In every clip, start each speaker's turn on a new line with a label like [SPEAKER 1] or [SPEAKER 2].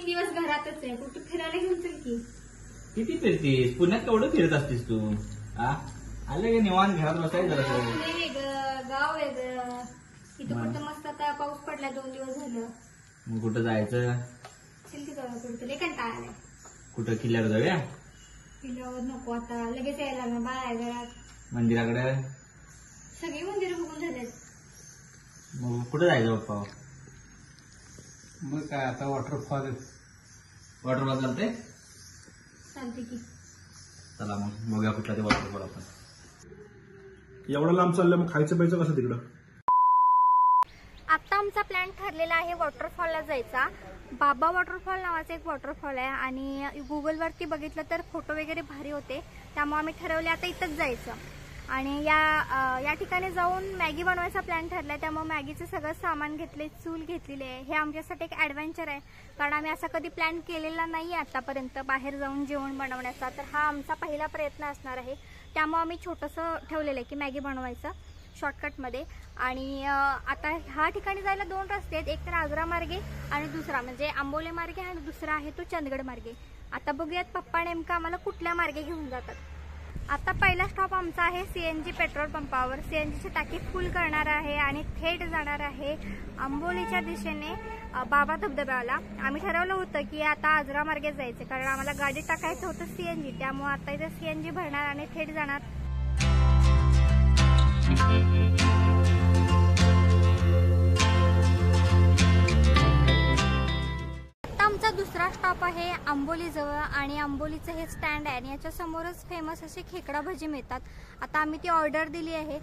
[SPEAKER 1] 3 दिवस घरातच आहे, कुठे फिरायला घेऊन चल की.
[SPEAKER 2] किती फिरतीस? पुण्यात केवढं फिरत असतीस तू? आले का निवांत घरात बसायचं जरासं.
[SPEAKER 1] वेगळं गाव वेगळं. इथं कुठं मस्त आता पाऊस पडला 2 दिवस झालं.
[SPEAKER 2] मग कुठं जायचं?
[SPEAKER 1] चल की जाऊया कुठं, लय कंटाळा आलाय.
[SPEAKER 2] कुठं किल्ल्यावर जाऊया?
[SPEAKER 1] किल्ल्यावर नको, आता लगेच यायला लागणार, बाळ आहे घरात.
[SPEAKER 2] मंदिराकडे?
[SPEAKER 1] सगळी मंदिरं बघून झालेत.
[SPEAKER 2] मग कुठं जायचं पप्पा?
[SPEAKER 3] मग काय आता वॉटरफॉल
[SPEAKER 2] चालते?
[SPEAKER 1] चालते की.
[SPEAKER 2] चला मग बघूया कुठला ते वॉटरफॉल आपण.
[SPEAKER 4] एवढं लांब चाललं मग खायचं प्यायचं कसं तिकडं?
[SPEAKER 5] आता आमचा प्लॅन ठरलेला आहे वॉटरफॉलला जायचा. बाबा वॉटरफॉल नावाचा एक वॉटरफॉल आहे आणि गुगलवरती बघितलं तर फोटो वगैरे भारी होते, त्यामुळे आम्ही ठरवले आता इथंच जायचं. आणि या ठिकाणी जाऊन मॅगी बनवायचा प्लॅन ठरलाय, त्यामुळे मॅगीचं सगळं सामान घेतले, चूल घेतलेली आहे. हे आमच्यासाठी एक ॲडव्हेंचर आहे, कारण आम्ही असा कधी प्लॅन केलेला नाही आहे आतापर्यंत बाहेर जाऊन जेवण बनवण्याचा. तर हा आमचा पहिला प्रयत्न असणार आहे, त्यामुळे आम्ही छोटंसं ठेवलेलं आहे की मॅगी बनवायचं शॉर्टकटमध्ये. आणि आता ह्या ठिकाणी जायला 2 रस्ते आहेत, एक तर आजरा मार्गे आणि दुसरा म्हणजे आंबोली मार्गे आणि दुसरा आहे तो चंदगड मार्गे. आता बघूयात पप्पा नेमकं आम्हाला कुठल्या मार्गे घेऊन जातात. आता पहिला स्टॉप आमचा आहे CNG पेट्रोल पंपावर. CNGची टाकी फुल करणार आहे आणि थेट जाणार आहे आंबोलीच्या दिशेने बाबा धबधब्याला. आम्ही ठरवलं होतं की आता आजरा मार्गे जायचं, कारण आम्हाला गाडी टाकायचं होतं CNG, त्यामुळे आता इथे CNG भरणार आणि थेट जाणार. आमचा दुसरा स्टॉप आहे आंबोलीजवळ आणि आंबोलीचं हे स्टँड आहे आणि याच्या समोरच फेमस असे खेकडा भजी मिळतात. आता आम्ही ती ऑर्डर दिली आहे.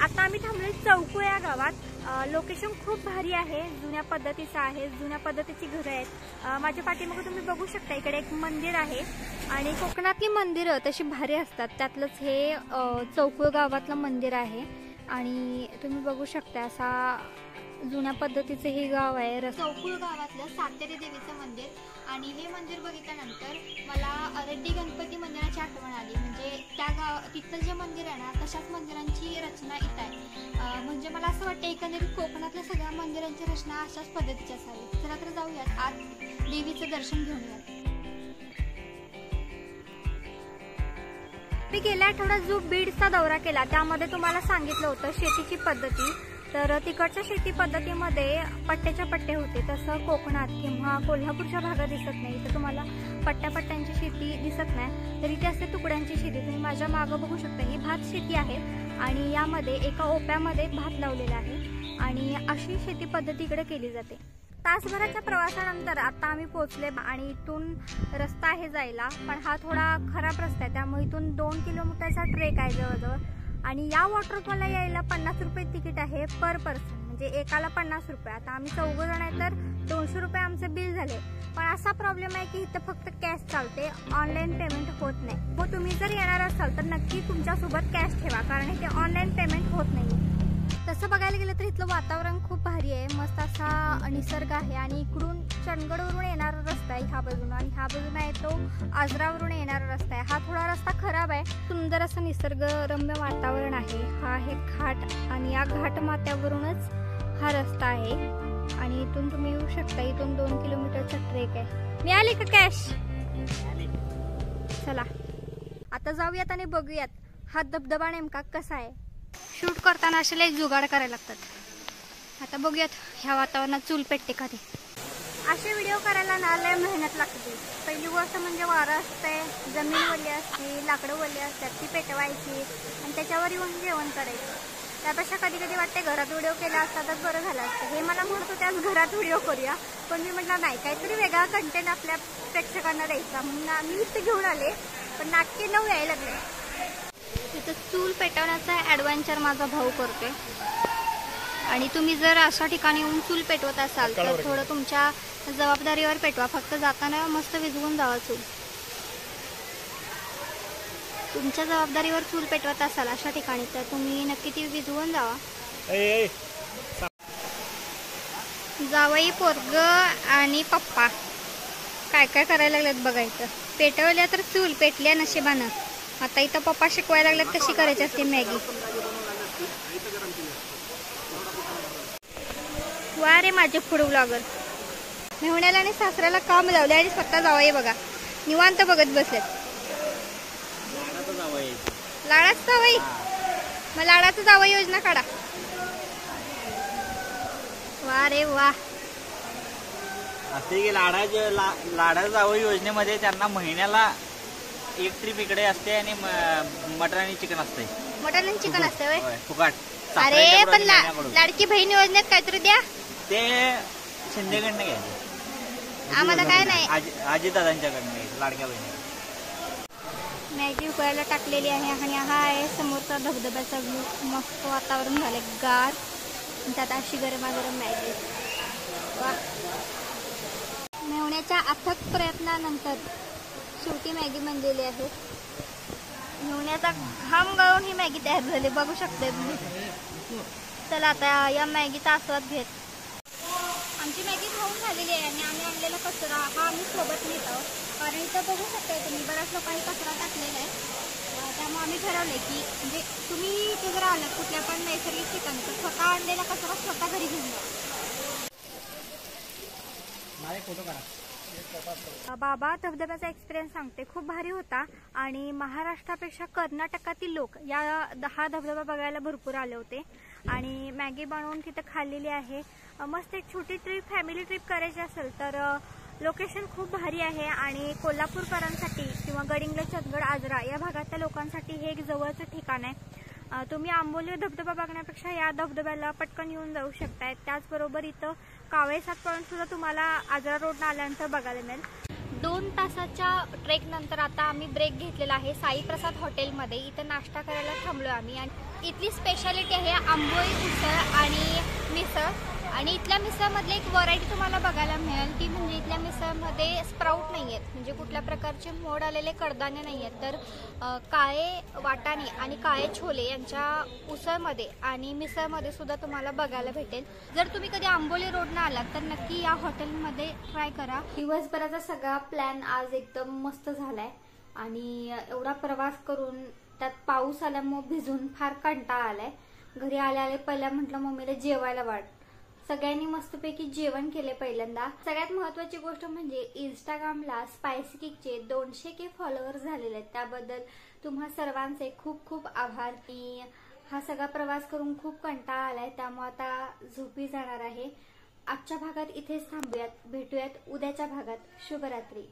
[SPEAKER 5] आता आम्ही थांबलोय चौको या गावात. लोकेशन खूप भारी आहे, जुन्या पद्धतीचं आहे, जुन्या पद्धतीची घरं आहेत. माझ्या पाठीमागे तुम्ही बघू शकता, इकडे एक मंदिर आहे आणि कोकणातली मंदिरं तशी भारी असतात, त्यातलंच हे चौको गावातलं मंदिर आहे. आणि तुम्ही बघू शकता असा जुन्या पद्धतीचं हे गाव आहे.
[SPEAKER 1] चौकुळ गावातलं सातेरी देवीचं मंदिर. आणि हे मंदिर बघितल्यानंतर मला रेड्डी गणपती मंदिराची आठवण आली. म्हणजे तिथलं जे मंदिर आहे ना, तशाच मंदिरांची रचना इथं आहे. म्हणजे मला असं वाटतं एकंदरीत कोकणातल्या सगळ्या मंदिरांची रचना अशाच पद्धतीची असावी. चला तर जाऊयात आज देवीचं दर्शन घेऊयात.
[SPEAKER 5] मी गेल्या आठवड्यात जो बीडचा दौरा केला त्यामध्ये तुम्हाला सांगितलं होतं शेतीची पद्धती. तर तिकडच्या शेती पद्धतीमध्ये पट्ट्याच्या पट्टे होते, तसं कोकणात किंवा कोल्हापूरच्या भागात दिसत नाही. तर तुम्हाला पट्ट्यापट्ट्यांची शेती दिसत नाही, तर इथे असते तुकड्यांची शेती. तुम्ही माझ्या मागं बघू शकता, ही भात शेती आहे आणि यामध्ये एका ओप्यामध्ये भात लावलेला आहे आणि अशी शेती पद्धती इकडे केली जाते. तासभराच्या प्रवासानंतर आता आम्ही पोहोचले आणि इथून रस्ता आहे जायला, पण हा थोडा खराब रस्ता आहे, त्यामुळे इथून 2 किलोमीटरचा ट्रेक आहे जवळजवळ. आणि या वॉटरफॉलला यायला 50 रुपये तिकीट आहे पर पर्सन, म्हणजे एकाला 50 रुपये. आता आम्ही 4 जण आहे तर 200 रुपये आमचे बिल झाले. पण असा प्रॉब्लेम आहे की इथं फक्त कॅश चालते, ऑनलाईन पेमेंट होत नाही. मग तुम्ही जर येणार असाल तर नक्की तुमच्यासोबत कॅश ठेवा, कारण इथे ऑनलाईन पेमेंट होत नाही. तसं बघायला गेलं तर इथलं वातावरण खूप भारी आहे, मस्त असा निसर्ग आहे. आणि इकडून चंदगडवरून येणारा रस्ता आहे ह्या बाजूला आणि ह्या बाजूला आहे तो आजरावरून येणारा रस्ता आहे. हा थोडा रस्ता खराब आहे. सुंदर असं निसर्गरम्य वातावरण आहे. हा आहे घाट आणि या घाट माथ्यावरूनच हा रस्ता आहे. आणि इथून तुम्ही येऊ शकता. इथून 2 किलोमीटरचा ट्रेक आहे. मिळाली का कॅश? चला आता जाऊयात आणि बघूयात हा धबधबा नेमका कसा आहे. शूट करताना असे लई जुगाड करायला लागतात. आता बघूयात ह्या वातावरणात चूल पेटते का ते. असे व्हिडिओ करायला ना लय मेहनत लागते. पहिली गोष्ट म्हणजे वारं असते, जमीन वल्ली असते, लाकडं वल्ली असतात, ती पेटवायची आणि त्याच्यावर येऊन जेवण करायचं. त्यापेक्षा कधी कधी वाटते घरात व्हिडिओ केला असता तर बरं झालं असतं. हे मला म्हणतो त्याच घरात व्हिडिओ करूया, पण मी म्हटलं नाही, काहीतरी वेगळा कंटेंट आपल्या प्रेक्षकांना द्यायचा म्हणून मी इथे घेऊन आले. पण नाटके 9 यायला लागले. तिथं चूल पेटवण्याचा ॲडव्हेंचर माझा भाऊ करतोय. आणि तुम्ही जर अशा ठिकाणी येऊन चूल पेटवत असाल तर थोडं तुमच्या जबाबदारीवर पेटवा. फक्त जाताना मस्त विझवून जावा चूल. तुमच्या जबाबदारीवर चूल पेटवत असाल अशा ठिकाणी तर तुम्ही नक्की ती विझवून जावा. जावई, पोरग आणि पप्पा काय काय करायला लागलेत बघायचं. पेटवल्या तर चूल पेटल्या नशिबानं. आता इथं पप्पा शिकवायला लागल्यात कशी करायची असते मॅगी. वा रे माझे फूड ब्लॉगर. मेहुण्याला आणि सासऱ्याला काम लावले आणि स्वतः जावई बघा निवांत बघत बसलेत. लाडाचं जावई. मग लाडाचं जावई योजना काढा. वा रे वा.
[SPEAKER 2] असते की लाडा जावं योजनेमध्ये त्यांना महिन्याला एक ट्रिप इकडे असते आणि मटण आणि चिकन असते.
[SPEAKER 5] मटण आणि चिकन असते होय
[SPEAKER 2] फुकाट.
[SPEAKER 5] अरे पण लाडकी बहीण योजनेत काहीतरी द्या.
[SPEAKER 2] ते शिंदेकडनं घ्यायचे.
[SPEAKER 5] आम्हाला काय नाही.
[SPEAKER 2] अजितदादांच्याकडनं घ्यायचं लाडक्या बहिणी.
[SPEAKER 5] मॅगी उकळायला टाकलेली आहे आणि हा आहे समोरचा धबधब्याचा व्ह्यू. मस्त वातावरण झालंय गार. त्यात अशी गरमागरम मॅगी. वा. मेहुण्याच्या अथक प्रयत्नानंतर शेवटी मॅगी बनलेली आहे. मेहुण्याचा घाम गाळून ही मॅगी तयार झाली बघू शकते. चला आता या मॅगीचा आस्वाद घेत. आमची मॅगी खाऊन झालेली आहे आणि आम्ही आणलेला कचरा हा आम्ही सोबत नेत आहोत. कारण इथं बघू शकता तुम्ही बऱ्याच लोकांनी कचरा टाकलेला आहे. त्यामुळे आम्ही ठरवलंय की म्हणजे तुम्ही इथे जर आलात कुठल्या पण नैसर्गिक ठिकाणी तर स्वतः आणलेला कचरा स्वतः घरी घेऊन जा. बाबा धबधब्याचा एक्सपिरियन्स सांगते खूप भारी होता. आणि महाराष्ट्रापेक्षा कर्नाटकातील लोक हा धबधबा बघायला भरपूर आले होते आणि मॅगी बनवून तिथं खाल्लेली आहे. मस्त एक छोटी ट्रिप फॅमिली ट्रिप करायची असेल तर लोकेशन खूप भारी आहे. आणि कोल्हापूरकरांसाठी किंवा गडिंग्लज चंदगड आजरा या भागातल्या लोकांसाठी हे एक जवळचं ठिकाण आहे. तुम्ही आंबोली धबधबा बघण्यापेक्षा या धबधब्याला पटकन येऊन जाऊ शकताय. त्याचबरोबर इथं कावळेसात पॉईंट सुद्धा तुम्हाला आजरा रोडनं आल्यानंतर बघायला मिळेल. 2 तासाच्या ट्रेक नंतर आता आम्ही ब्रेक घेतलेला आहे साई प्रसाद हॉटेलमध्ये. इथं नाश्ता करायला थांबलो आम्ही. आणि इथली स्पेशालिटी आहे आंबोळी उसळ आणि मिसळ. आणि इथल्या मिसळमधले एक व्हरायटी तुम्हाला बघायला मिळेल ती म्हणजे इथल्या मिसळमध्ये स्प्राऊट नाही आहेत म्हणजे कुठल्या प्रकारचे मोड आलेले कडधान्य नाही आहेत. तर काळे वाटाणे आणि काळे छोले यांच्या उसळमध्ये आणि मिसळमध्ये सुद्धा तुम्हाला बघायला भेटेल. जर तुम्ही कधी आंबोली रोडनं आलात तर नक्की या हॉटेलमध्ये ट्राय करा. दिवसभराचा सगळा प्लॅन आज एकदम मस्त झालाय. आणि एवढा प्रवास करून त्यात पाऊस आल्यामुळे भिजून फार कंटाळा आलाय. घरी आले पहिल्या म्हटलं मम्मीला जेवायला वाढ. सगळ्यांनी मस्तपैकी जेवण केले पहिल्यांदा. सगळ्यात महत्वाची गोष्ट म्हणजे इंस्टाग्रामला स्पायसी केकचे 200K फॉलोअर्स झालेले आहेत. त्याबद्दल तुम्हा सर्वांचे खूप खूप आभार. हा सगळा प्रवास करून खूप कंटाळा आलाय त्यामुळे आता झोपी जाणार आहे. आजच्या भागात इथेच थांबूयात. भेटूयात उद्याच्या भागात. शुभरात्री.